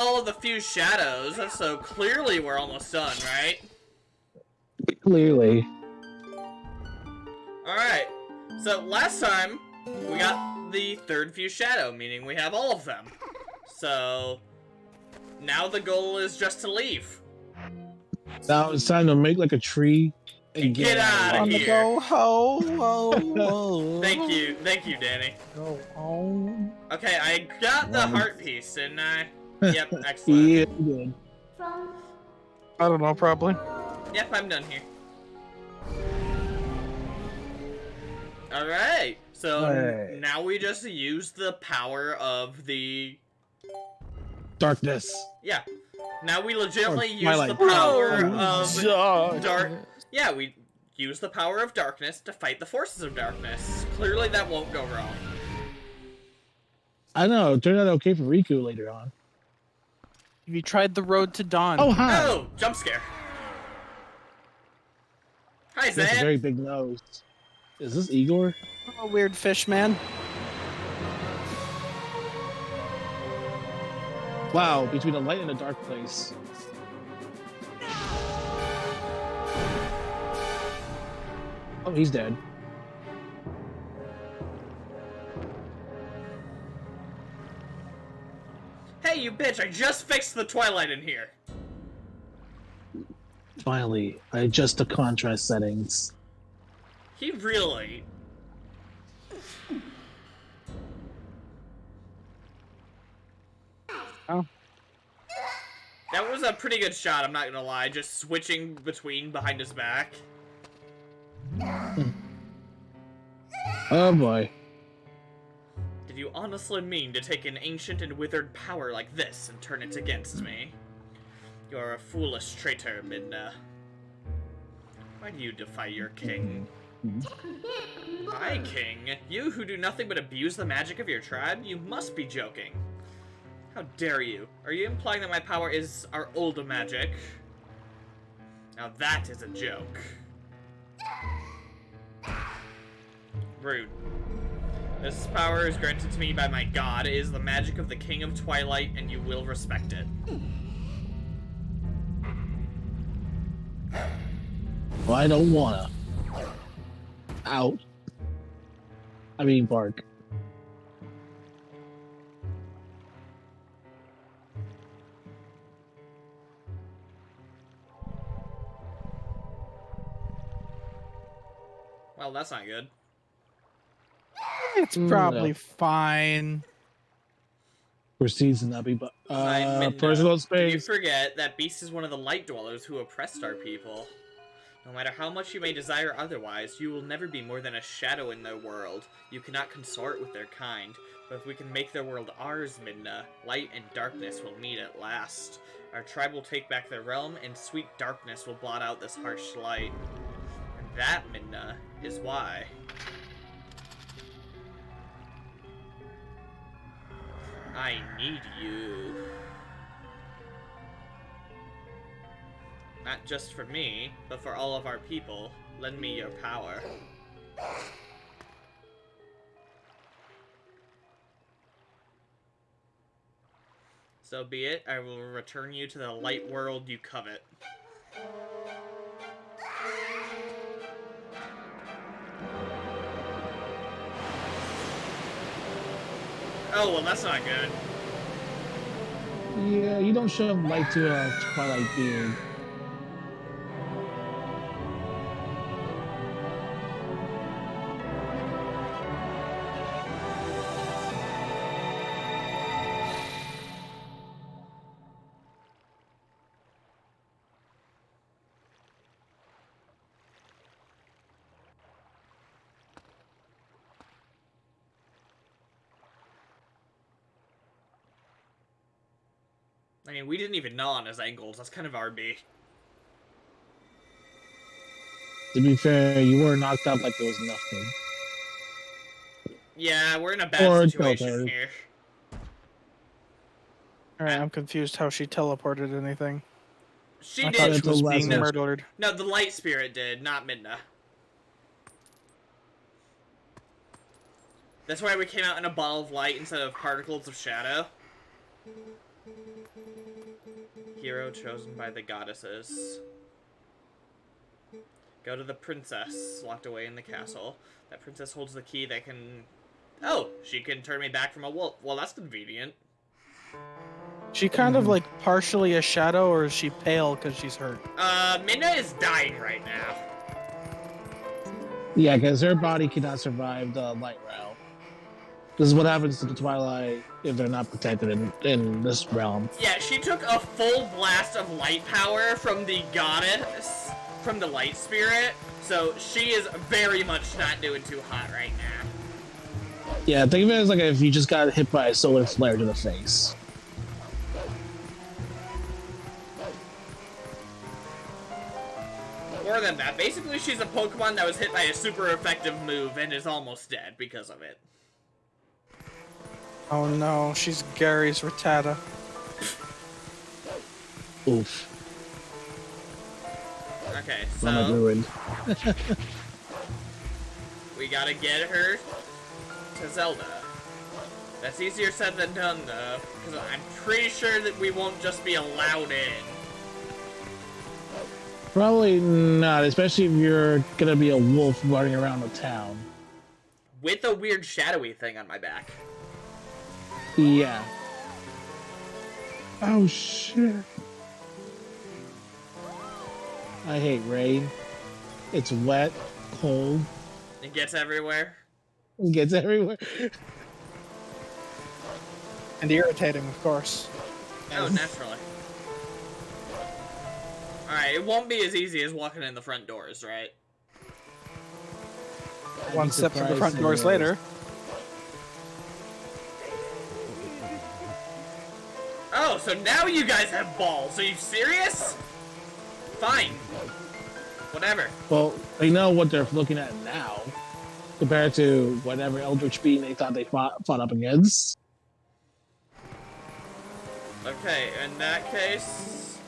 all of the fused shadows, so clearly we're almost done, right? Clearly. Alright, so last time we got the third fused shadow, meaning we have all of them. So now the goal is just to leave. Now it's time to make like a tree and Get out of On the here. go home. Thank you, Danny. Go home. Okay, I got the Wow. heart piece, didn't I? Yep, excellent. Yeah, good. I don't know, probably. Yep, I'm done here. Alright, so Alright. now we just use the power of the... Darkness. Yeah. Now we legitimately Or use the Twilight. power Oh, of dark. Yeah, we use the power of darkness to fight the forces of darkness. Clearly that won't go wrong. I know. It turned out okay for Riku later on. Have you tried the road to dawn? Oh, hi. Oh, jump scare. Hi, He has a Zan. very big nose. Is this Igor? Oh, weird fish man. Wow, between a light and a dark place. Oh, he's dead. Hey, you bitch, I just fixed the Twilight in here. Finally, I adjust the contrast settings. He really... Oh. That was a pretty good shot, I'm not gonna lie, just switching between behind his back. Oh boy. Did you honestly mean to take an ancient and withered power like this and turn it against me? You're a foolish traitor, Midna. Why do you defy your king? My king? You who do nothing but abuse the magic of your tribe? You must be joking. How dare you? Are you implying that my power is our old magic? Now that is a joke. Rude. This power is granted to me by my god. It is the magic of the King of Twilight, and you will respect it. Well, I don't wanna. Out. I mean, bark. Well, that's not good. It's probably fine. Proceeds to not be Midna, personal You space. forget that Beast is one of the Light Dwellers who oppressed our people. No matter how much you may desire otherwise, you will never be more than a shadow in their world. You cannot consort with their kind, but if we can make their world ours, Midna, light and darkness will meet at last. Our tribe will take back their realm, and sweet darkness will blot out this harsh light. And that, Midna, is why. I need you. Not just for me, but for all of our people. Lend me your power. So be it, I will return you to the light world you covet. Oh, well, that's not good. Yeah, you don't show light to a Twilight being. I mean, we didn't even gnaw on his ankles. That's kind of RB. To be fair, you were knocked out like there was nothing. Yeah, we're in a bad situation Delta. here. Alright, I'm confused how she teleported anything. She I thought did. she was Last being one. murdered. No, the light spirit did, not Midna. That's why we came out in a ball of light instead of particles of shadow. Hero chosen by the goddesses. Go to the princess, locked away in the castle. That princess holds the key that can... Oh, she can turn me back from a wolf. Well, that's convenient. She kind of like partially a shadow, or is she pale because she's hurt? Minna is dying right now. Yeah, because her body cannot survive the light realm. This is what happens to the Twilight if they're not protected in this realm. Yeah, she took a full blast of light power from the goddess, from the light spirit, so she is very much not doing too hot right now. Yeah, think of it as like if you just got hit by a solar flare to the face. More than that, basically she's a Pokemon that was hit by a super effective move and is almost dead because of it. Oh no, she's Gary's Rattata. Oof. Okay, I'm so ruined. we gotta get her to Zelda. That's easier said than done, though, because I'm pretty sure that we won't just be allowed in. Probably not, especially if you're gonna be a wolf running around the town. With a weird shadowy thing on my back. Yeah. Oh shit. I hate rain. It's wet, cold, It gets everywhere. it gets everywhere. And irritating, of course. Oh, naturally. Alright, it won't be as easy as walking in the front doors, right? One step from the front doors later. Oh, so now you guys have balls. Are you serious? Fine. Whatever. Well, they know what they're looking at now, compared to whatever Eldritch Being they thought they fought up against. Okay, in that case...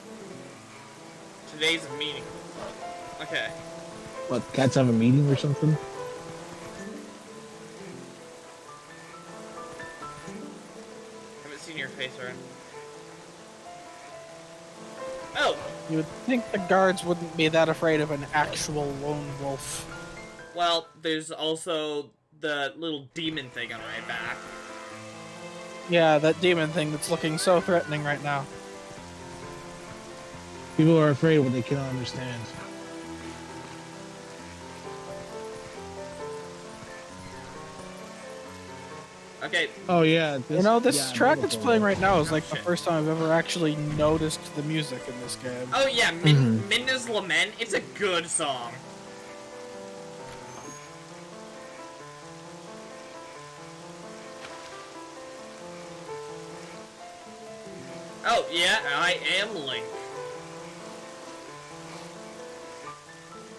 Today's meeting. Okay. What, cats have a meeting or something? Haven't seen your face, Aaron. Oh! You would think the guards wouldn't be that afraid of an actual lone wolf. Well, there's also the little demon thing on my back. Yeah, that demon thing that's looking so threatening right now. People are afraid of what they cannot understand. Okay, Oh yeah, This track that's playing right now is Oh, like the shit. first time I've ever actually noticed the music in this game. oh yeah, Minna's Lament, it's a good song. Oh yeah, I am Link.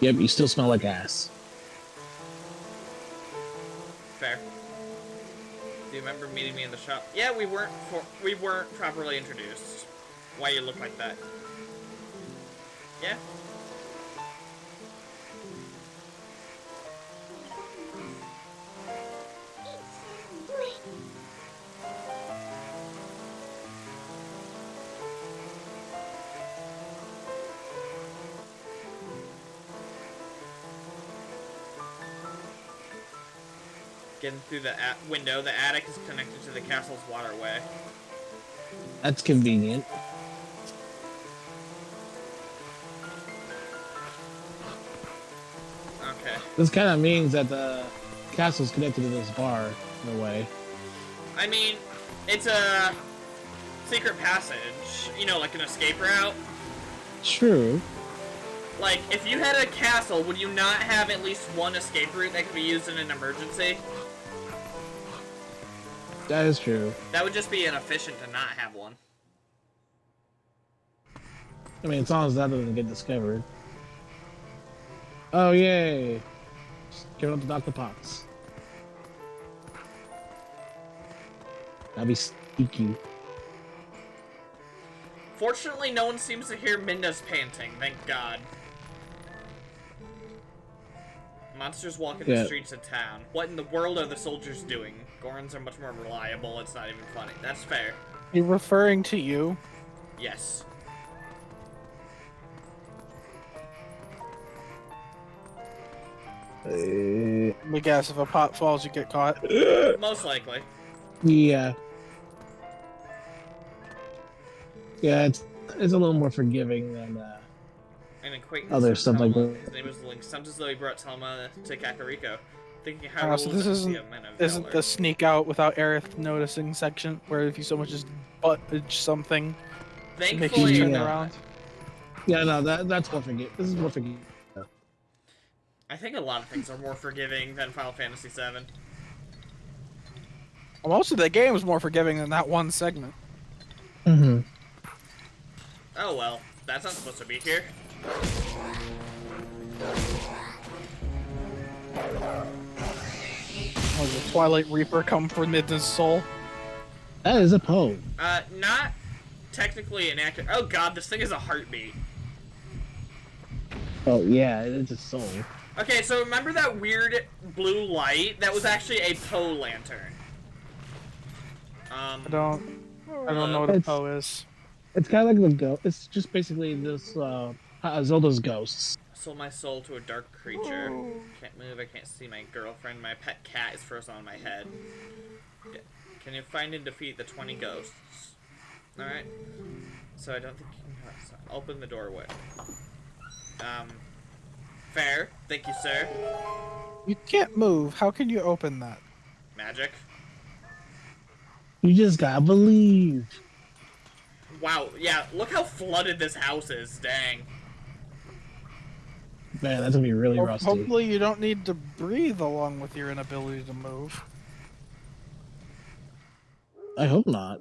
Yep, you still smell like ass. Fair. Do you remember meeting me in the shop? Yeah, we weren't properly introduced. Why you look like that? Yeah. Getting through the window, the attic is connected to the castle's waterway. That's convenient. Okay. This kind of means that the castle's connected to this bar, in a way. I mean, it's a secret passage. You know, like an escape route. True. Like, if you had a castle, would you not have at least one escape route that could be used in an emergency? That is true. That would just be inefficient to not have one. I mean, as long as that doesn't get discovered. Oh, yay. Give it up to Dr. Potts. That'd be sneaky. Fortunately, no one seems to hear Minda's panting, thank God. Monsters walking the streets of town. What in the world are the soldiers doing? Gorons are much more reliable, it's not even funny. That's fair. You referring to you? Yes. Let me guess, if a pot falls, you get caught. Most likely. Yeah. Yeah, it's a little more forgiving than An acquaintance other of stuff like Telma. that. His name is Link. Sounds as though he brought Telma to Kakariko, thinking how So rules this it to isn't be a man of isn't valor. the sneak out without Aerith noticing section where if you so much as buttage something, it makes you Thankfully, turn Yeah. around. Yeah, no, that's more forgiving. This is more forgiving. I think a lot of things are more forgiving than Final Fantasy VII. Well, most of the game is more forgiving than that one segment. Mm-hmm. Oh well, that's not supposed to be here. Oh, the Twilight Reaper come from Midna's soul. That is a Poe. Not technically inaccurate. Oh god, this thing is a heartbeat. Oh yeah, it's a soul. Okay, so remember that weird blue light? That was actually a Poe lantern. I don't know what a It's- Poe is. It's kind of like the ghost. It's just basically this Zelda's ghosts. Sold my soul to a dark creature. Can't move, I can't see my girlfriend. My pet cat is frozen on my head. Can you find and defeat the 20 ghosts? Alright. So I don't think you can open the doorway. Fair. Thank you, sir. You can't move. How can you open that? Magic. You just gotta believe. Wow, yeah, look how flooded this house is, dang. Man, that's gonna be really rusty. Hopefully you don't need to breathe along with your inability to move. I hope not.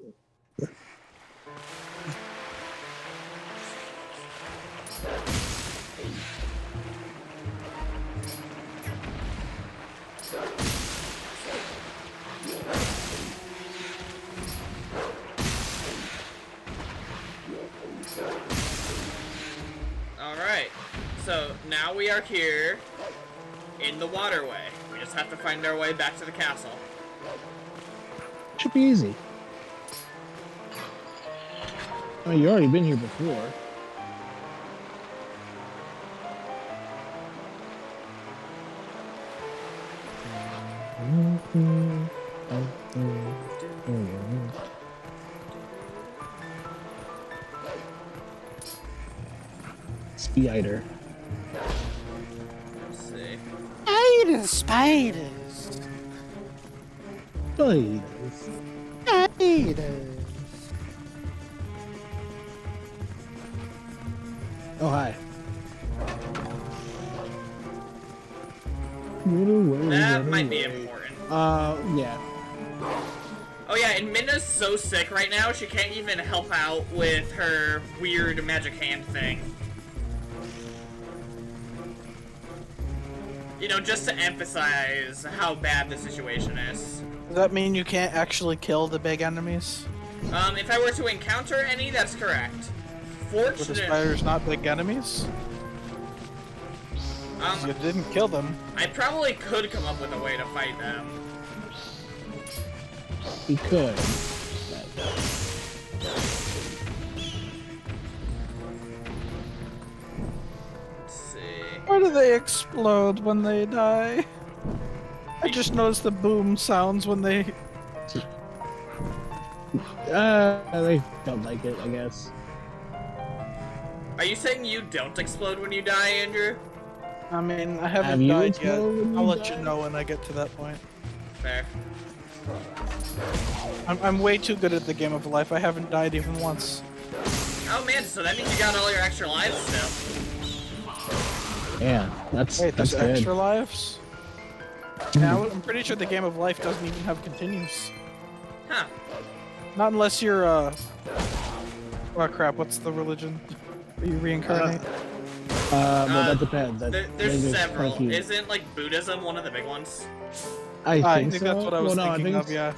Alright, so now we are here in the waterway. We just have to find our way back to the castle. Should be easy. I mean, you already been here before. Spider. Let's see. Spiders. Spiders. Spiders. Oh, hi. That might be important. Yeah. Oh yeah, and Minna's so sick right now, she can't even help out with her weird magic hand thing. You know, just to emphasize how bad the situation is. Does that mean you can't actually kill the big enemies? If I were to encounter any, that's correct. Were the Fortunately, spiders not big enemies? You didn't kill them. I probably could come up with a way to fight them. He could. Let's see. Why do they explode when they die? I just noticed the boom sounds when they... They don't like it, I guess. Are you saying you don't explode when you die, Andrew? I mean, I Have haven't you died yet. exploded when I'll you let you died? know when I get to that point. Fair. I'm way too good at the game of life. I haven't died even once. Oh man, so that means you got all your extra lives still. Yeah, that's Wait, there's good. extra lives? Now, I'm pretty sure the game of life doesn't even have continues. Huh. Not unless you're, Oh crap, what's the religion? Are you reincarnate? Well, that depends. There's quite a several. few. Isn't, like, Buddhism one of the big ones? I think so. that's what I was Well, no, thinking I of, think yeah.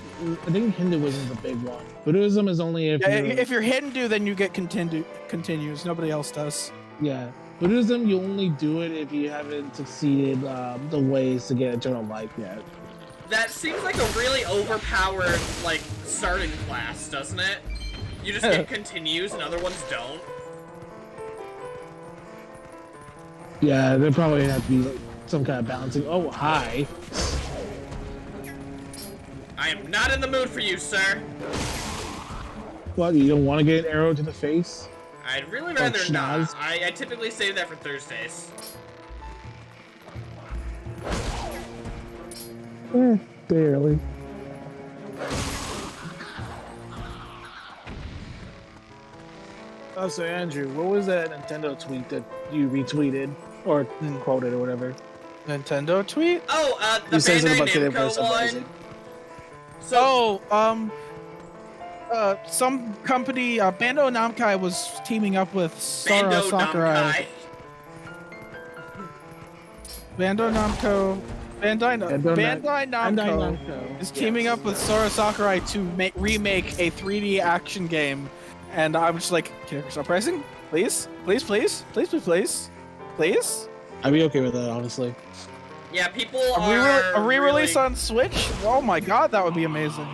I think Hinduism is a big one. Buddhism is only if Yeah, you're, if you're Hindu, then you get continues. Nobody else does. yeah. Buddhism, you only do it if you haven't succeeded the ways to get eternal life yet. That seems like a really overpowered, like, starting class, doesn't it? You just get continues and other ones don't. Yeah, there probably have to be like, some kind of balancing. Oh, hi. I am not in the mood for you, sir. What, you don't want to get an arrow to the face? I'd really rather schnoz? not. I typically save that for Thursdays. Barely. Oh, so Andrew, what was that Nintendo tweet that you retweeted or quoted or whatever? Nintendo tweet? Oh, the You said something Bandai about Namco one. Uprising. So, Some company, Bando Namkai was teaming up with Sora Bando Sakurai. Namkai. Bando Namco, Bandai Bandai Namco Namco. is teaming up with Sora Sakurai to remake a 3D action game, and I'm just like, can I stop pricing? Please, please, please, please, please, please, please. I'd be okay with that, honestly. Yeah, people A re-release really... on Switch? Oh my god, that would be amazing.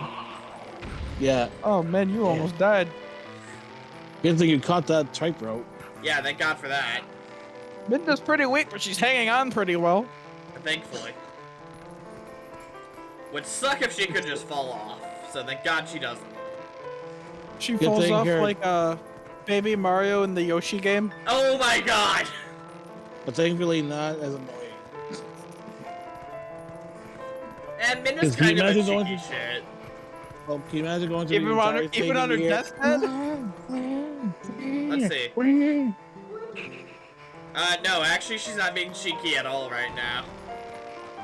Yeah. Oh man, you almost died. Good thing you caught that tightrope. Yeah, thank God for that. Minda's pretty weak, but she's hanging on pretty well. Thankfully. Would suck if she could just fall off, so thank God she doesn't. She Good falls thing off you're- like Baby Mario in the Yoshi game. Oh my God! But thankfully not as annoying. And Minna's Can you kind of a imagine going cheeky to- shit. Well, can you imagine going to Even the on her, entire even on her thing here? deathbed. Let's see. No, actually she's not being cheeky at all right now.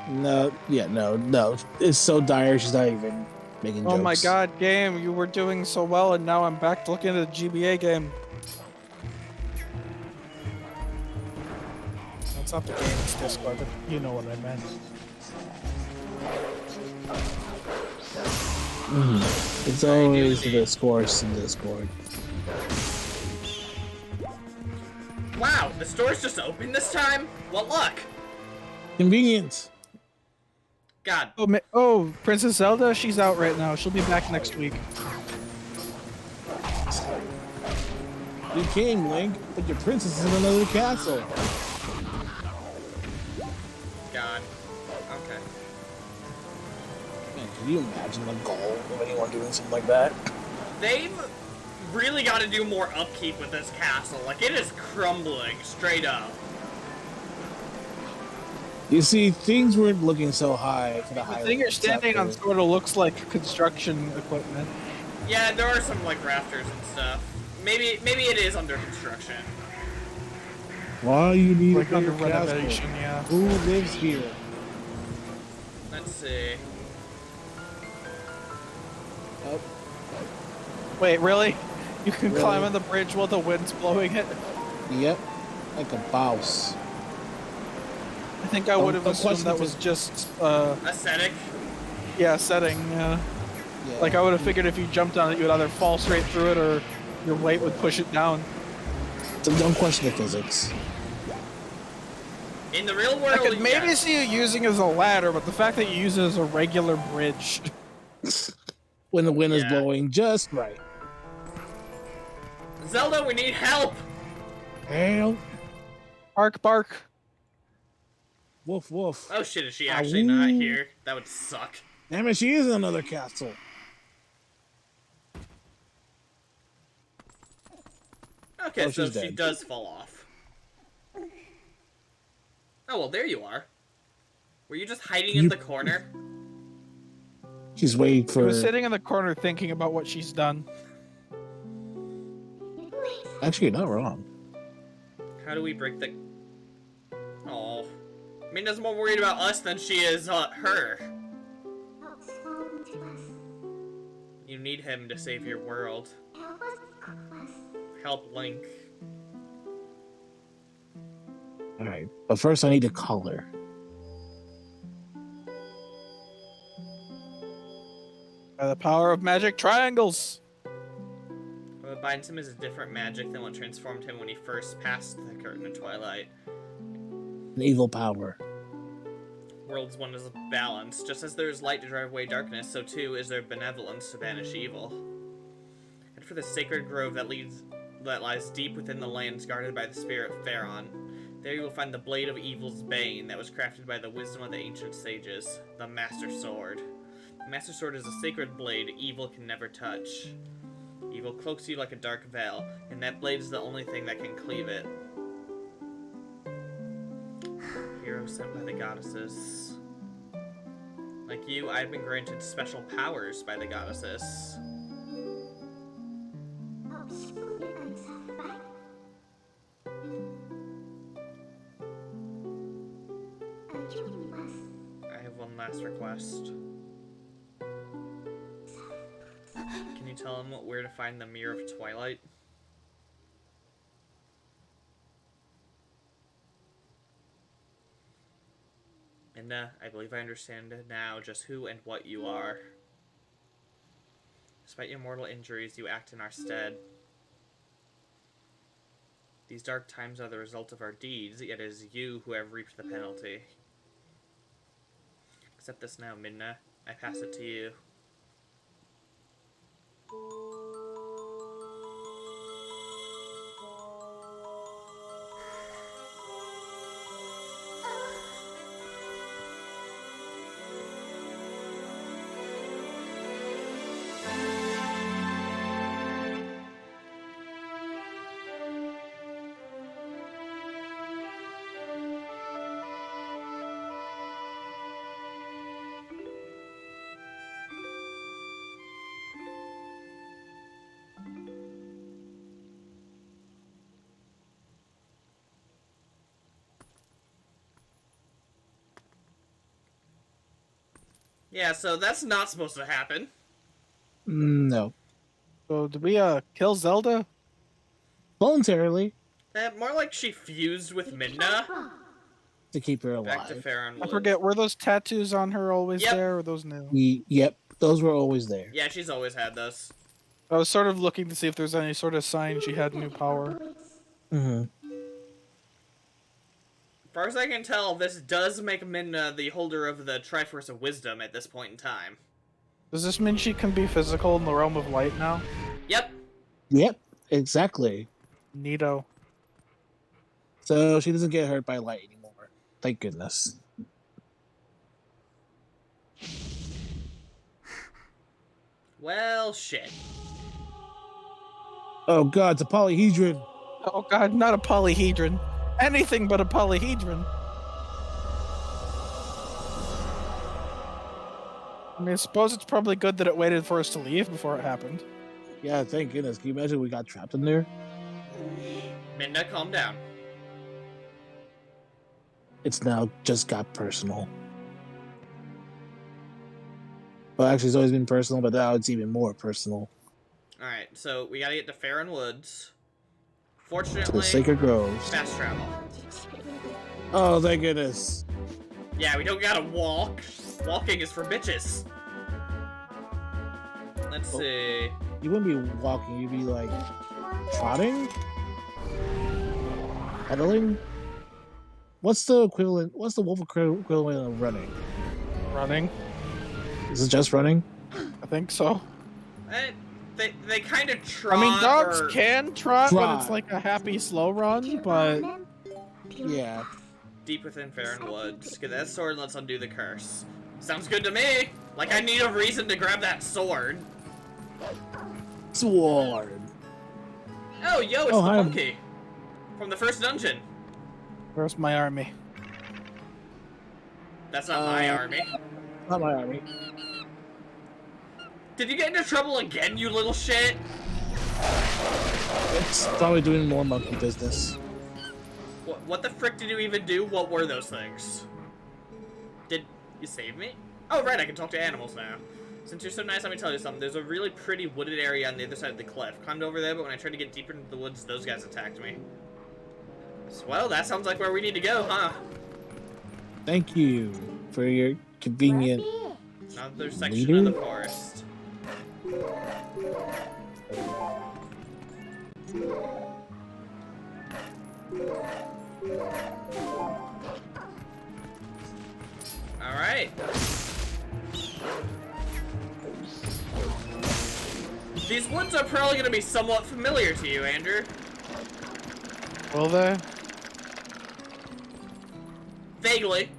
No, yeah, no. It's so dire she's not even making jokes. Oh my god, game, you were doing so well, and now I'm back to looking at the GBA game. That's not the game, it's Discord, but you know what I meant. It's always the discourse in Discord. Wow, the store's just open this time? What luck? Convenient. God. Oh, Princess Zelda, she's out right now. She'll be back next week. You came, Link, but your princess is in another castle. God. Okay. Man, can you imagine the goal of anyone doing something like that? They've really got to do more upkeep with this castle. Like, it is crumbling straight up. You see, things weren't looking so high for the high. The thing you're standing on sort of looks like construction equipment. Yeah, there are some, like, rafters and stuff. Maybe it is under construction. Why you need Like a under bigger castle? renovation, yeah. Who lives here? Let's see. Oh, Wait, really? You can Really? climb on the bridge while the wind's blowing it? yep, like a bouse. I think I would have Don't assumed question that it. was just, Aesthetic. yeah, setting, yeah. Yeah. Like, I would have figured if you jumped on it, you would either fall straight through it or your weight would push it down. So don't question the physics. In the real I world, could maybe yes. see you using it as a ladder, but the fact that you use it as a regular bridge. When the wind is Yeah. blowing just right. Zelda, we need help! Hail, Bark, bark. woof, woof. Oh shit, is she actually not Ow. here? That would suck. Damn it, she is in another castle. Okay, Oh, so she's she dead. does fall off. Oh, well, there you are. Were you just hiding in You- the corner? She's waiting She for. was sitting in the corner thinking about what she's done. Actually, you're not wrong. How do we break the... Oh. Mina's more worried about us than she is, her. You need him to save your world. Help Link. All right, but first I need to call her. By the power of magic triangles. What binds him is a different magic than what transformed him when he first passed the curtain of Twilight. An evil power. World's one is a balance. Just as there is light to drive away darkness, so too is there benevolence to banish evil. And for the sacred grove that lies deep within the lands guarded by the spirit Pharaon. There you will find the blade of evil's bane that was crafted by the wisdom of the ancient sages, the Master Sword. The Master Sword is a sacred blade evil can never touch. Evil cloaks you like a dark veil, and that blade is the only thing that can cleave it. Hero sent by the goddesses. Like you, I've been granted special powers by the goddesses. I have one last request. Can you tell him where to find the Mirror of Twilight? And I believe I understand now just who and what you are. Despite your mortal injuries, you act in our stead. These dark times are the result of our deeds, yet it is you who have reaped the penalty. Accept this now, Midna. I pass it to you. Yeah, so that's not supposed to happen. No. So did we kill Zelda? Voluntarily. More like she fused with Midna. To keep her alive. Back to Pharaon I Woods. forget, were those tattoos on her always Yep. there, or those new? Yep, those were always there. Yeah, she's always had those. I was sort of looking to see if there's any sort of sign she had new power. Mm-hmm. As far as I can tell, this does make Midna the holder of the Triforce of Wisdom at this point in time. Does this mean she can be physical in the realm of light now? Yep. Yep, exactly. Neato. So she doesn't get hurt by light anymore. Thank goodness. Well, shit. Oh god, it's a polyhedron. Oh god, not a polyhedron. Anything but a polyhedron. I mean, I suppose it's probably good that it waited for us to leave before it happened. Yeah, thank goodness. Can you imagine we got trapped in there? Midna, calm down. It's now just got personal. Well, actually, it's always been personal, but now it's even more personal. Alright, so we gotta get to Pharaon Woods. To Fortunately, the Sacred Groves. fast travel. Oh, thank goodness. Yeah, we don't gotta walk. Walking is for bitches. Let's see. You wouldn't be walking, you'd be like trotting? Pedaling? What's the equivalent? What's the wolf equivalent of running? Running? Is it just running? I think so. They kind of trot. I mean, dogs or can trot when it's Trot. like a happy slow run, but Yeah. deep within Pharaon Woods. Get that sword and let's undo the curse. Sounds good to me. Like I need a reason to grab that sword. Sword. Oh, yo, it's Oh, the hi. monkey from the first dungeon. where's my army? That's not my army. Not my army. Did you get into trouble again, you little shit? It's probably doing more monkey business. What the frick did you even do? What were those things? Did you save me? Oh, right, I can talk to animals now. Since you're so nice, let me tell you something. There's a really pretty wooded area on the other side of the cliff. Climbed over there, but when I tried to get deeper into the woods, those guys attacked me. So, well, that sounds like where we need to go, huh? Thank you for your convenient. Another section of Leader? the forest. Alright. These woods are probably going to be somewhat familiar to you, Andrew. Will they? Vaguely.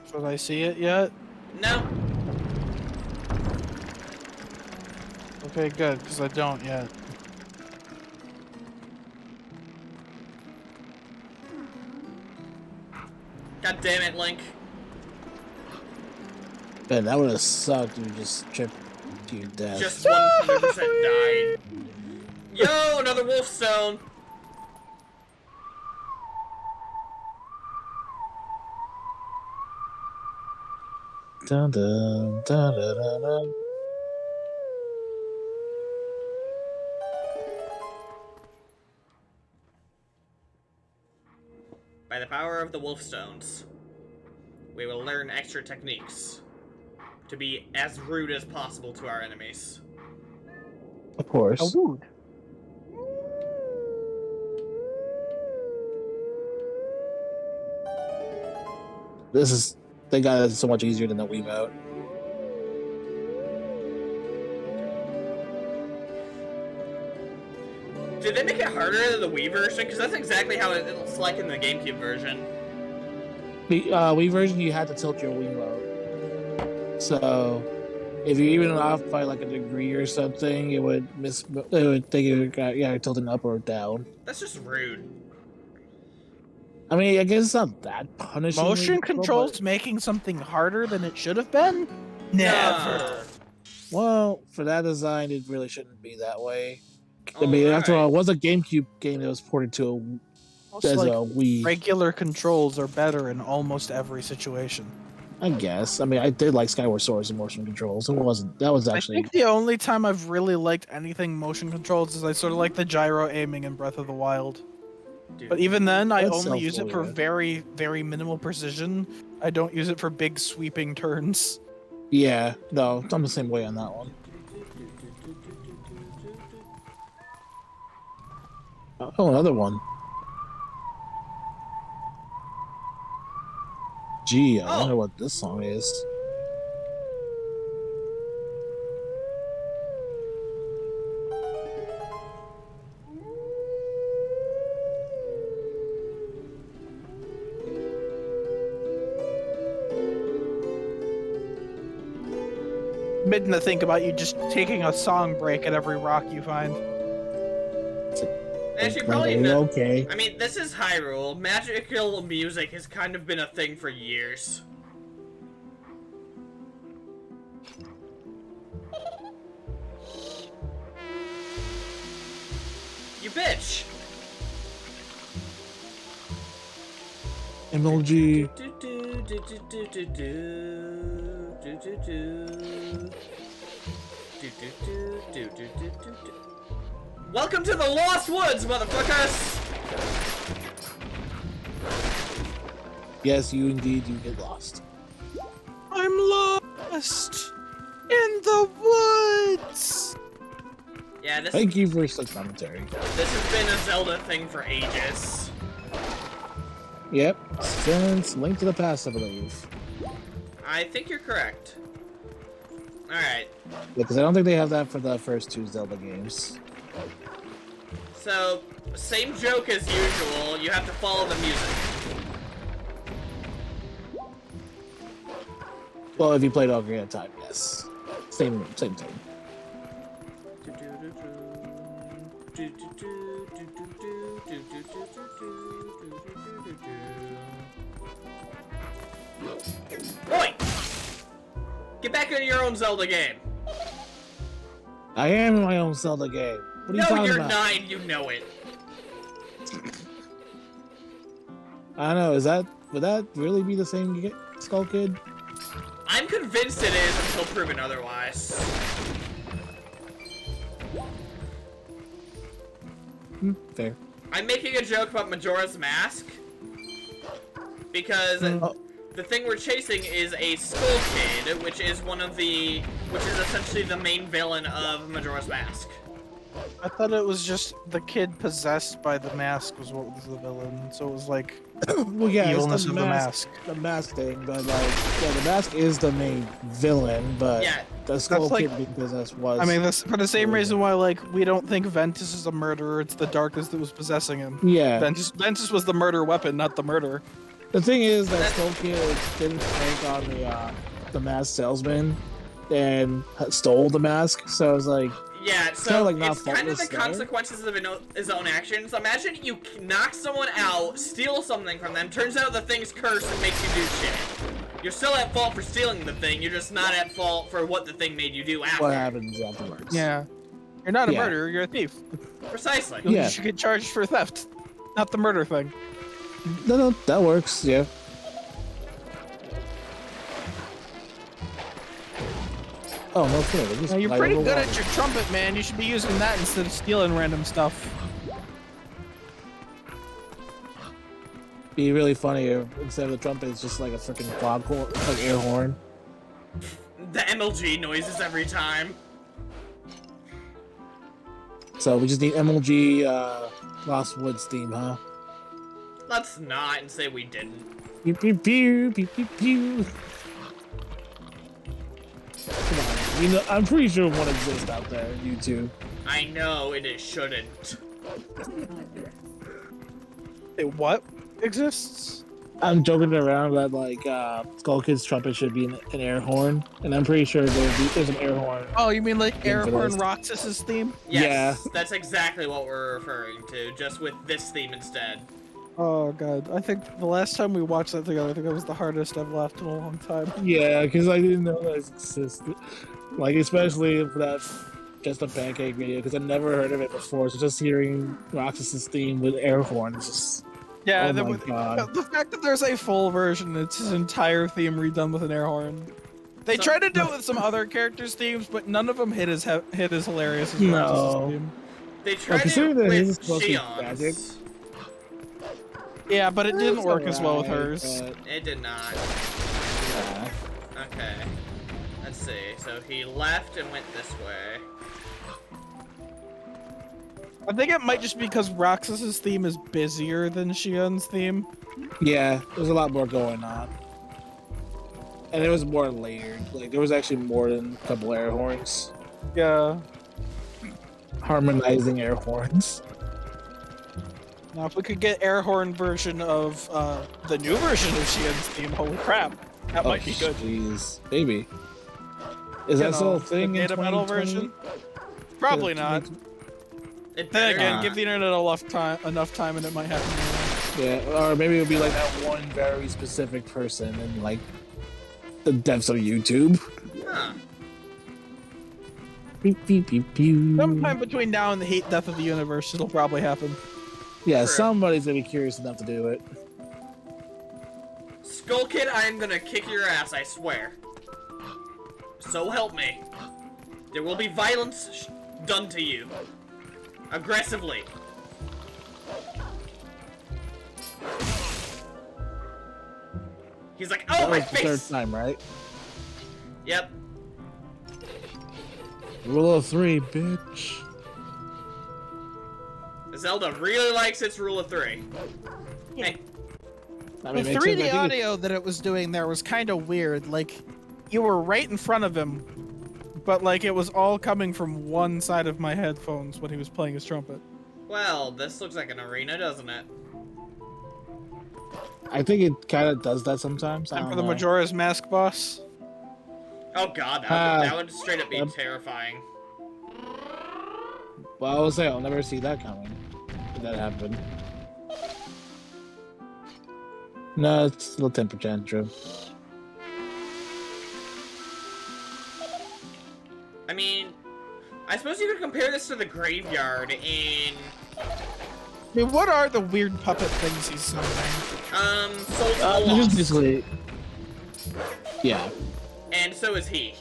Should I see it yet? No. Okay, good, because I don't yet. God damn it, Link. Man, that would have sucked. You just tripped to your death. Just 100% died. Yo, another wolf stone. Dun, dun, dun, dun, dun, dun. By the power of the wolf stones, we will learn extra techniques to be as rude as possible to our enemies. Of course. wood. This is. They got it so much easier than the Wiimote. Did they make it harder than the Wii version? Because that's exactly how it's like in the GameCube version. The Wii version, you had to tilt your Wiimote. So, if you're even off by like a degree or something, it would think you got tilting up or down. That's just rude. I mean, I guess it's not that punishing. Motion controls making something harder than it should have been? Never. Well, for that design, it really shouldn't be that way. I mean, after all, it was a GameCube game that was ported to a Wii. Regular controls are better in almost every situation. I guess. I mean, I did like Skyward Sword's motion controls. It wasn't. That was actually. I think the only time I've really liked anything motion controls is I sort of like the gyro aiming in Breath of the Wild. Dude. But even then, I That's only use it for self-aware. very, very minimal precision. I don't use it for big sweeping turns. Yeah. No, I'm the same way on that one. Oh, another one. Gee, I wonder what this song is. Midden to think about you just taking a song break at every rock you find. Actually, probably not. Okay. I mean, this is Hyrule. Magical music has kind of been a thing for years. You bitch! MLG. Welcome to the Lost Woods, motherfuckers! Yes, you indeed you get lost. I'm lost in the woods. Yeah, this Thank you for such commentary. has been a Zelda thing for ages. Yep, since Link to the Past, I believe. I think you're correct. Alright, Because I don't think they have that for the first two Zelda games. so, same joke as usual, you have to follow the music. Well, if you played Ocarina of Time, yes. Same thing. Oi! Get back into your own Zelda game. I am in my own Zelda game. What are you No, talking you're about? 9, you know it. I don't know. Would that really be the same Skull Kid? I'm convinced it is until proven otherwise. Fair. I'm making a joke about Majora's Mask because the thing we're chasing is a Skull Kid, which is essentially the main villain of Majora's Mask. I thought it was just the kid possessed by the mask was what was the villain. So it was like Well, yeah, it's evilness of the mask. the mask thing, but like, yeah, the mask is the main villain, but Yeah. the Skull like- Kid being possessed was. I mean, that's for the same reason why like we don't think Ventus is a murderer. It's the darkness that was possessing him. yeah. Ventus was the murder weapon, not the murder. The thing is that Skull Kid didn't crank on the mask salesman and stole the mask, so I was like, Yeah, kinda so like not it's kind of the faultless there. consequences of his own actions. Imagine you knock someone out, steal something from them, turns out the thing's cursed and makes you do shit. You're still at fault for stealing the thing, you're just not at fault for what the thing made you do after. what happens afterwards. Yeah. You're not a Yeah. murderer, you're a thief. Precisely. Yeah. You should get charged for theft, not the murder thing. No, that works, yeah. Oh, no kidding. Now, you're pretty good at your trumpet, man. You should be using that instead of stealing random stuff. Be really funny if instead of the trumpet, it's just like a freaking fog horn, like air horn. The MLG noises every time. So we just need MLG Lost Woods theme, huh? Let's not and say we didn't. Pew pew pew pew pew pew. Come on, you know, I'm pretty sure one exists out there. YouTube. I know it shouldn't. What exists? I'm joking around that like Skull Kid's trumpet should be an air horn, and I'm pretty sure there's an air horn. Oh, you mean like Yeah, for Airhorn those. Roxas's theme? Yes, Yeah. that's exactly what we're referring to, just with this theme instead. Oh god, I think the last time we watched that together, I think that was the hardest I've laughed in a long time. Yeah, because I didn't know that existed. Like especially for that Just a Pancake video, because I never heard of it before. So just hearing Roxas's theme with air horn is just Yeah, oh the, my god. the fact that there's a full version, it's his entire theme redone with an air horn. They So- tried to do it with some other characters' themes, but none of them hit as hilarious as No. Roxas's theme. They tried considering it that his is with supposed to be tragic. Shion's. Yeah, but it didn't It's work as well with alright, hers. but, It did not. yeah. Okay. Let's see. So he left and went this way. I think it might just be because Roxas's theme is busier than Shion's theme. Yeah, there's a lot more going on. And it was more layered. Like, there was actually more than a couple air horns. Yeah. Harmonizing air horns. Now, if we could get air horn version of the new version of Shion's theme, holy crap, that might be good. Jeez. Maybe. Is You that still know, a thing the in data metal 2020? version? Probably not. It Then better again, not. give the internet enough time, and it might happen. Yeah, or maybe it would be like that one very specific person in like the depths of YouTube. Huh. Beep, beep, beep, pew. Sometime between now and the heat death of the universe, it'll probably happen. Yeah, True. somebody's gonna be curious enough to do it. Skull Kid, I am gonna kick your ass, I swear. So help me. There will be violence done to you. Aggressively. He's like, oh, That my was the third face! time, right? Yep. Rule of 3, bitch. Zelda really likes its rule of 3. Hey, I The mean, makes sense. 3D I think audio that it was doing there was kind of weird. Like, you were right in front of him, but like it was all coming from one side of my headphones when he was playing his trumpet. well, this looks like an arena, doesn't it? I think it kind of does that sometimes. I Time don't for the know. Majora's Mask boss. Oh god, that would straight up be Yep. terrifying. Well, I will say I'll never see that coming. If that happened. No, it's a little temper tantrum. I mean, I suppose you could compare this to the graveyard in, I mean, what are the weird puppet things he's summoning? Souls of the Just Lost. basically, yeah. And so is he.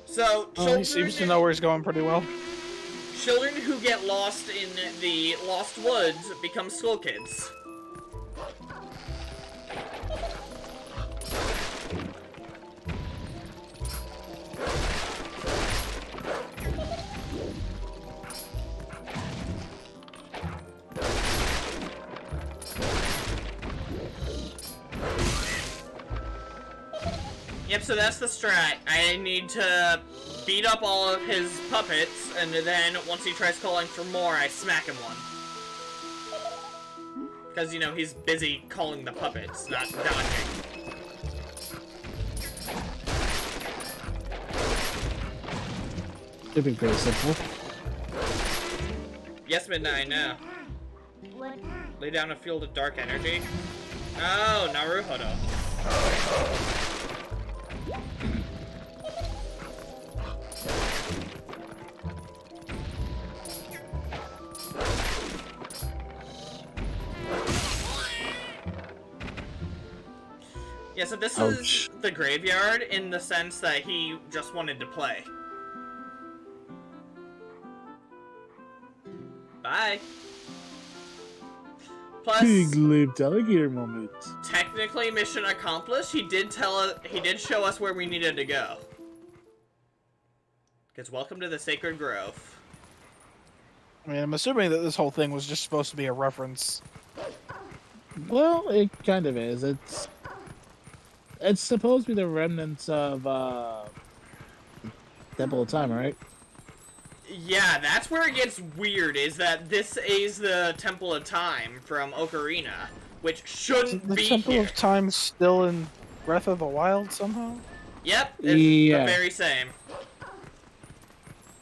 So, Oh, he seems to know where he's going pretty well. children who get lost in the Lost Woods become Skull Kids. Alright, so that's the strat. I need to beat up all of his puppets, and then once he tries calling for more, I smack him one. Because, you know, he's busy calling the puppets, not dodging. It'd be pretty simple. Yes, Midnight, I know. Lay down a field of dark energy. Oh, Naruhodo. Yeah, so this is the graveyard in the sense that he just wanted to play. Bye. Plus, Pig-lipped alligator moment. technically mission accomplished. He did show us where we needed to go. Because welcome to the Sacred Grove. I mean, I'm assuming that this whole thing was just supposed to be a reference. Well, it kind of is. It's supposed to be the remnants of Temple of Time, right? Yeah, that's where it gets weird, is that this is the Temple of Time from Ocarina, which shouldn't The be Temple here. of Time still in Breath of the Wild somehow? Yep, it's the Yeah. very same.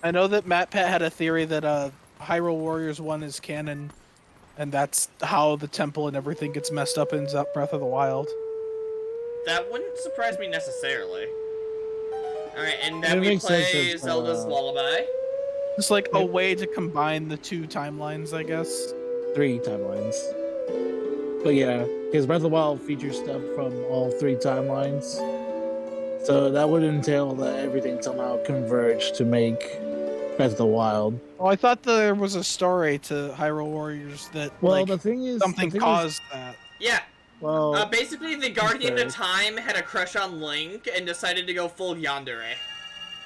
I know that Matt Pat had a theory that Hyrule Warriors 1 is canon, and that's how the temple and everything gets messed up in Breath of the Wild. That wouldn't surprise me necessarily. Alright, and then It we makes sense play as, Zelda's Lullaby. It's like a way to combine the two timelines, I guess. 3 timelines. But yeah, because Breath of the Wild features stuff from all 3 timelines. So that would entail that everything somehow converged to make Breath of the Wild. Oh, I thought there was a story to Hyrule Warriors that Well, like, the thing is, something caused that. Yeah, well, basically the Guardian of okay. Time had a crush on Link and decided to go full yandere.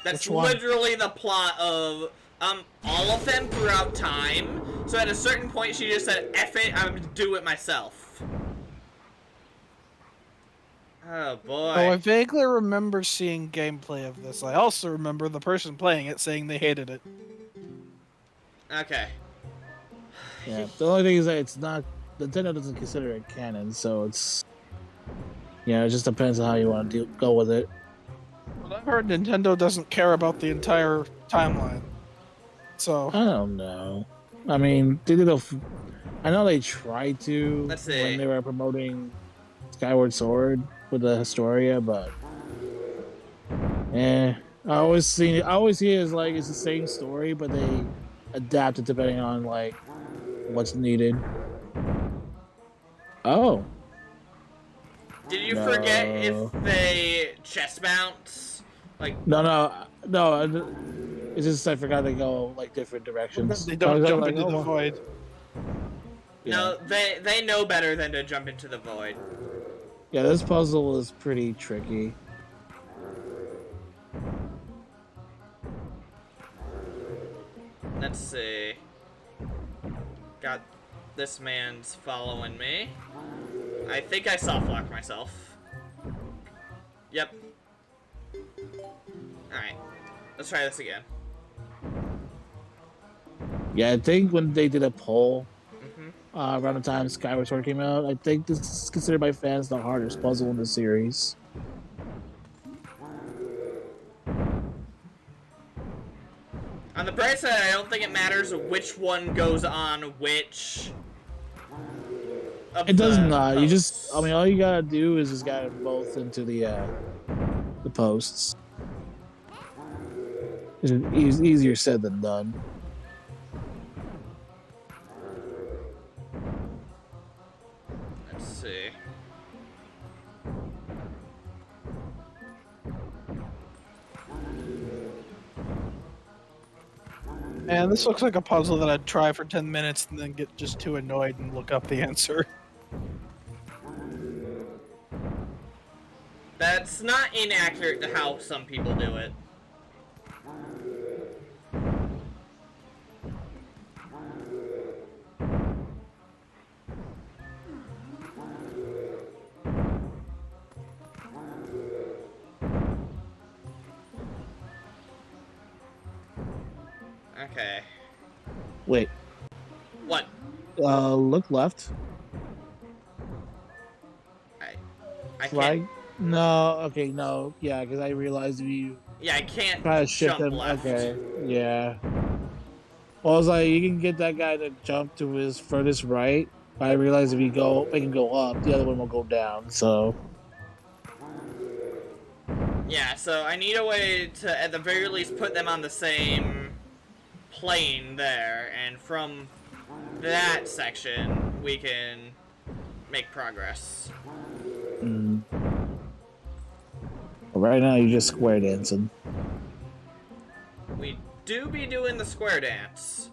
That's Which one? literally the plot of all of them throughout time. So at a certain point she just said, F it, I'm gonna do it myself. Oh boy. Oh, I vaguely remember seeing gameplay of this. I also remember the person playing it saying they hated it. Okay. yeah. The only thing is that it's not. Nintendo doesn't consider it canon, so it's. Yeah, it just depends on how you want to go with it. Well, I've heard Nintendo doesn't care about the entire timeline. So I don't know. I mean, they did I know they tried to Let's see. when they were promoting Skyward Sword with the Historia, but I always see it as like it's the same story, but they adapt it depending on like what's needed. Oh, Did you No. forget if they chest bounce? Like, no. It's just I forgot they go like different directions. they I don't was jump like, into the oh, void. no, they know better than to jump into the void. Yeah, this puzzle is pretty tricky. Let's see. Got this man's following me. I think I soft locked myself. Yep. Alright. Let's try this again. Yeah, I think when they did a poll Mm-hmm. around the time Skyward Sword came out, I think this is considered by fans the hardest puzzle in the series. On the bright side, I don't think it matters which one goes on which. It does not. You just, I mean, all you gotta do is just get them both into the posts. It's easier said than done. Let's see. Man, this looks like a puzzle that I'd try for 10 minutes and then get just too annoyed and look up the answer. That's not inaccurate to how some people do it. Okay. Wait. What? Look left. I Flag? can't. No. Okay. No. Yeah, because I realized if you Yeah, I can't try to shift jump him. left. Okay. Yeah. Well, I was like, you can get that guy to jump to his furthest right. But I realized if you go, make him go up, the other one will go down. So. Yeah, so I need a way to, at the very least, put them on the same plane there, and from that section, we can make progress. Mm. Right now, you're just square dancing. We do be doing the square dance.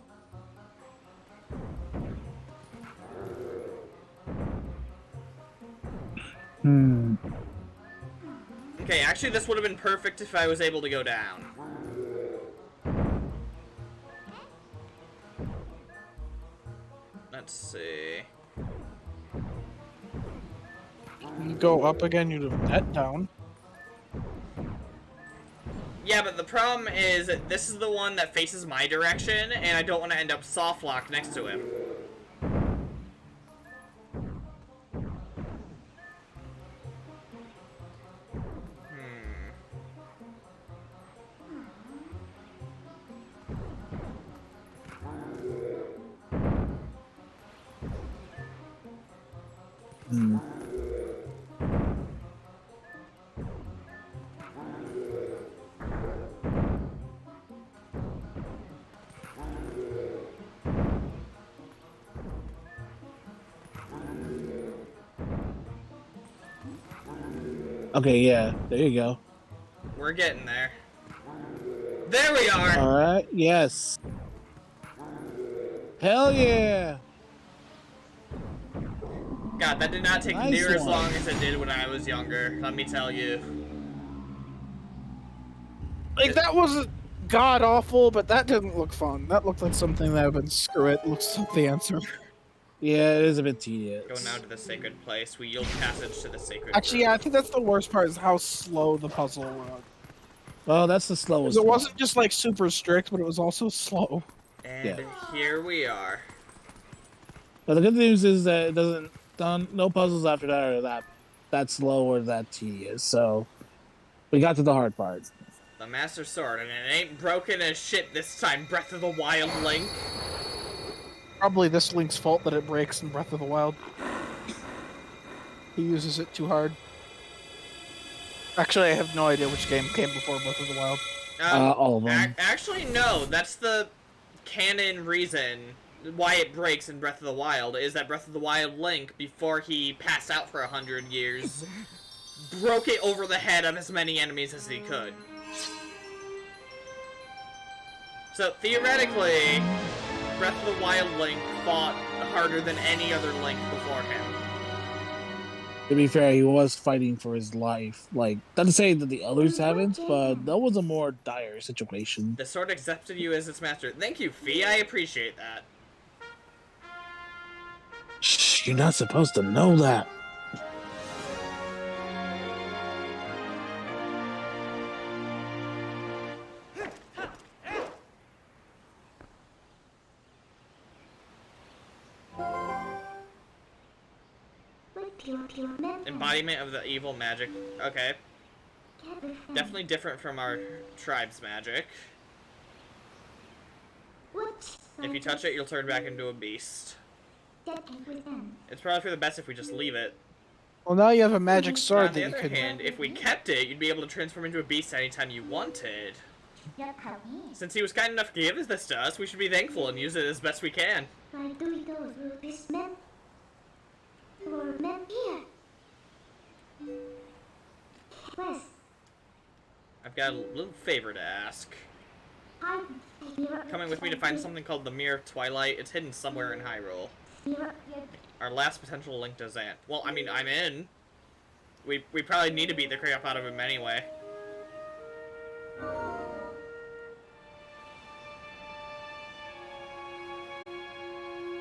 Hmm. Okay, actually this would have been perfect if I was able to go down. Let's see. You go up again, you'd have net down. Yeah, but the problem is that this is the one that faces my direction, and I don't want to end up soft locked next to him. Hmm. Okay, yeah, there you go. We're getting there. There we are! Alright, yes. Hell yeah! God, that did not take Nice near as one. long as it did when I was younger, let me tell you. Like, that wasn't god awful, but that didn't look fun. That looked like something that would have been screw it. Looks like the answer. Yeah, it is a bit tedious. Go now to the sacred place. We yield passage to the sacred Actually, yeah, I grove. think that's the worst part is how slow the puzzle was. Well, that's the 'Cause slowest it one. wasn't just like super strict, but it was also slow. And Yeah. here we are. But the good news is that it doesn't no puzzles after that are that slow or that tedious. So we got to the hard part. The Master Sword, and it ain't broken as shit this time, Breath of the Wild Link. Probably this Link's fault that it breaks in Breath of the Wild. He uses it too hard. Actually, I have no idea which game came before Breath of the Wild. All of them. Actually, no. That's the canon reason why it breaks in Breath of the Wild, is that Breath of the Wild Link, before he passed out for 100 years, broke it over the head of as many enemies as he could. So, theoretically, Breath of the Wild Link fought harder than any other Link before him. To be fair, he was fighting for his life. Like, not to say that the others haven't, but that was a more dire situation. The sword accepted you as its master. Thank you, Fee. I appreciate that. Shh, you're not supposed to know that. Embodiment of the evil magic. Okay. Definitely different from our tribe's magic. If you touch it, you'll turn back into a beast. It's probably for the best if we just leave it. Well, now you have a magic But sword on the that you other could. hand, if we kept it, you'd be able to transform into a beast anytime you wanted. Since he was kind enough to give this to us, we should be thankful and use it as best we can. I've got a little favor to ask. Coming with me to find something called the Mirror of Twilight. It's hidden somewhere in Hyrule. Our last potential link to Zant. Well, I mean, I'm in. We probably need to beat the crap out of him anyway.